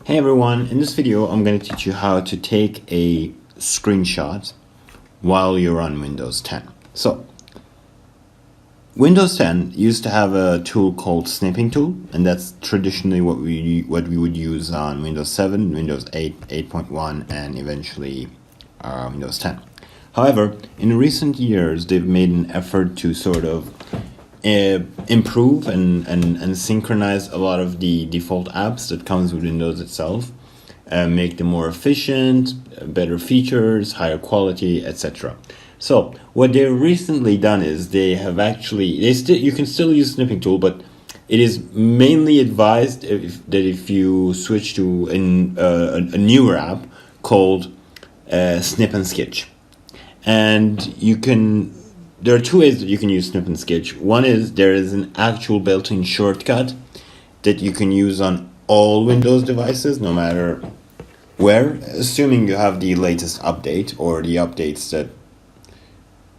Hey everyone, in this video I'm going to teach you how to take a screenshot while you're on Windows 10. So, Windows 10 used to have a tool called Snipping Tool, and that's traditionally what we would use on Windows 7, Windows 8, 8.1, and eventually Windows 10. However, in recent years they've made an effort to sort of improve and synchronize a lot of the default apps that comes with Windows itself, make them more efficient, better features, higher quality, etc. So what they've recently done is they have actually you can still use Snipping Tool, but it is mainly advised that if you switch to a newer app called Snip and Sketch, and you can. There are two ways that you can use Snip and Sketch. One is there is an actual built-in shortcut that you can use on all Windows devices, no matter where, assuming you have the latest update or the updates that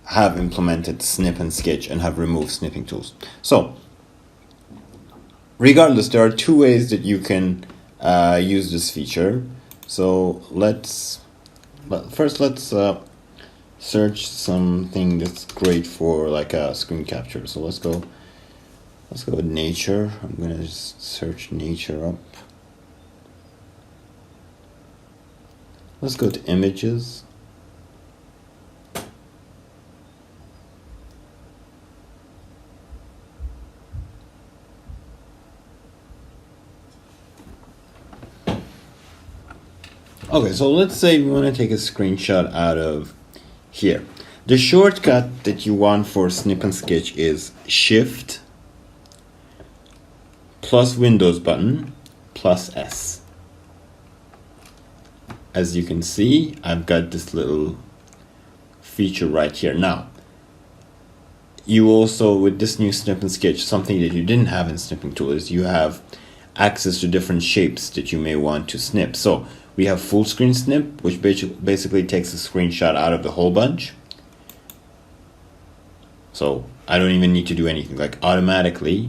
have implemented Snip and Sketch and have removed snipping tools. So, regardless, there are two ways that you can use this feature. So first let's search something that's great for like a screen capture. So let's go with nature. I'm gonna just search nature up. Let's go to images. Okay, so let's say we want to take a screenshot out of here. The shortcut that you want for Snip and Sketch is Shift plus Windows button plus S. As you can see, I've got this little feature right here. Now, you also, with this new Snip and Sketch, something that you didn't have in Snipping Tool is you have access to different shapes that you may want to snip. So we have full screen snip, which basically takes a screenshot out of the whole bunch. So I don't even need to do anything. Like automatically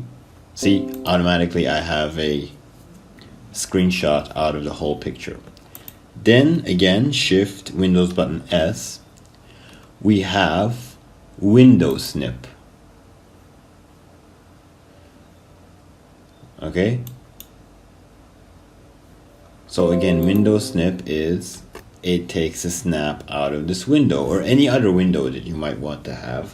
I have a screenshot out of the whole picture. Then again, Shift Windows button S, we have window snip. Okay. So again, window snip is it takes a snap out of this window or any other window that you might want to have.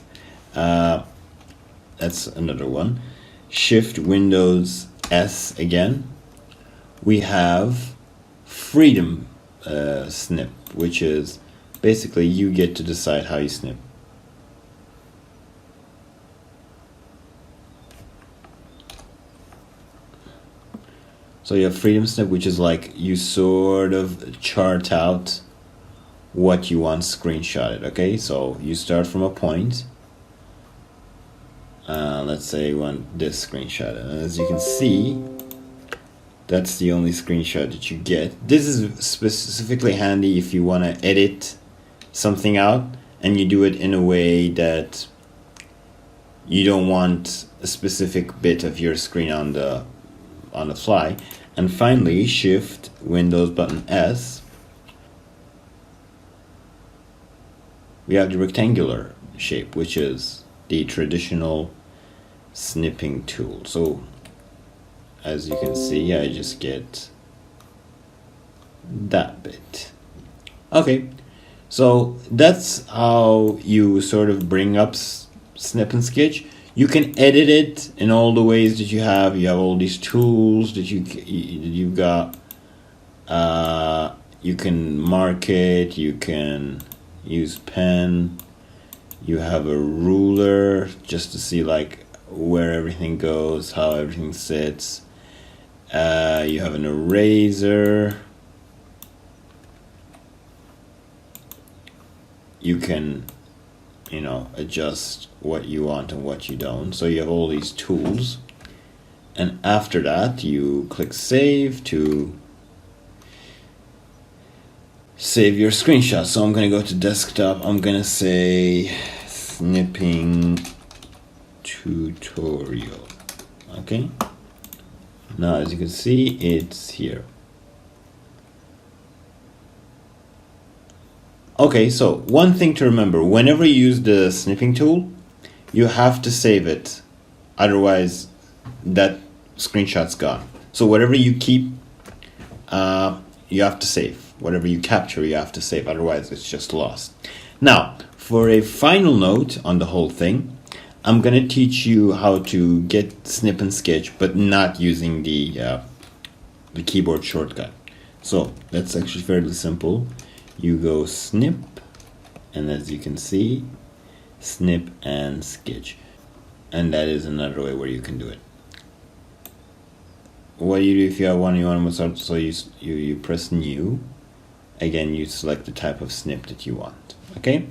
That's another one. Shift Windows S again. We have freedom snip, which is basically you get to decide how you snip. So you have freedom snip, which is like you sort of chart out what you want screenshotted. Okay, so you start from a point. Let's say you want this screenshot, and as you can see, that's the only screenshot that you get. This is specifically handy if you want to edit something out and you do it in a way that you don't want a specific bit of your screen on the fly. And finally, Shift Windows button S, we have the rectangular shape, which is the traditional snipping tool. So as you can see, I just get that bit. Okay, so that's how you sort of bring up Snip and Sketch. You can edit it in all the ways that you have. You have all these tools that you've got. You can mark it. You can use pen. You have a ruler just to see like where everything goes, how everything sits. You have an eraser. You can adjust what you want and what you don't. So you have all these tools. And after that, you click save to save your screenshot. So I'm going to go to desktop. I'm going to say snipping tutorial. Okay. Now, as you can see, it's here. Okay, so one thing to remember, whenever you use the snipping tool, you have to save it. Otherwise, that screenshot's gone. So whatever you keep, you have to save. Whatever you capture, you have to save. Otherwise, it's just lost. Now, for a final note on the whole thing, I'm going to teach you how to get Snip and Sketch, but not using the keyboard shortcut. So that's actually fairly simple. You go Snip, and as you can see, Snip and Sketch. And that is another way where you can do it. What you do if you have one you want to start, so you press New. Again, you select the type of snip that you want. Okay?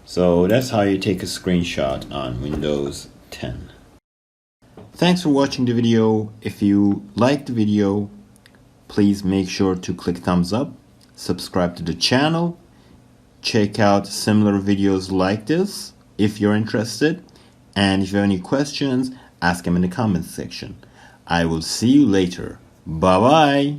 So that's how you take a screenshot on Windows 10. Thanks for watching the video. If you liked the video, please make sure to click thumbs up, subscribe to the channel, check out similar videos like this if you're interested, and if you have any questions, ask them in the comments section. I will see you later. Bye bye.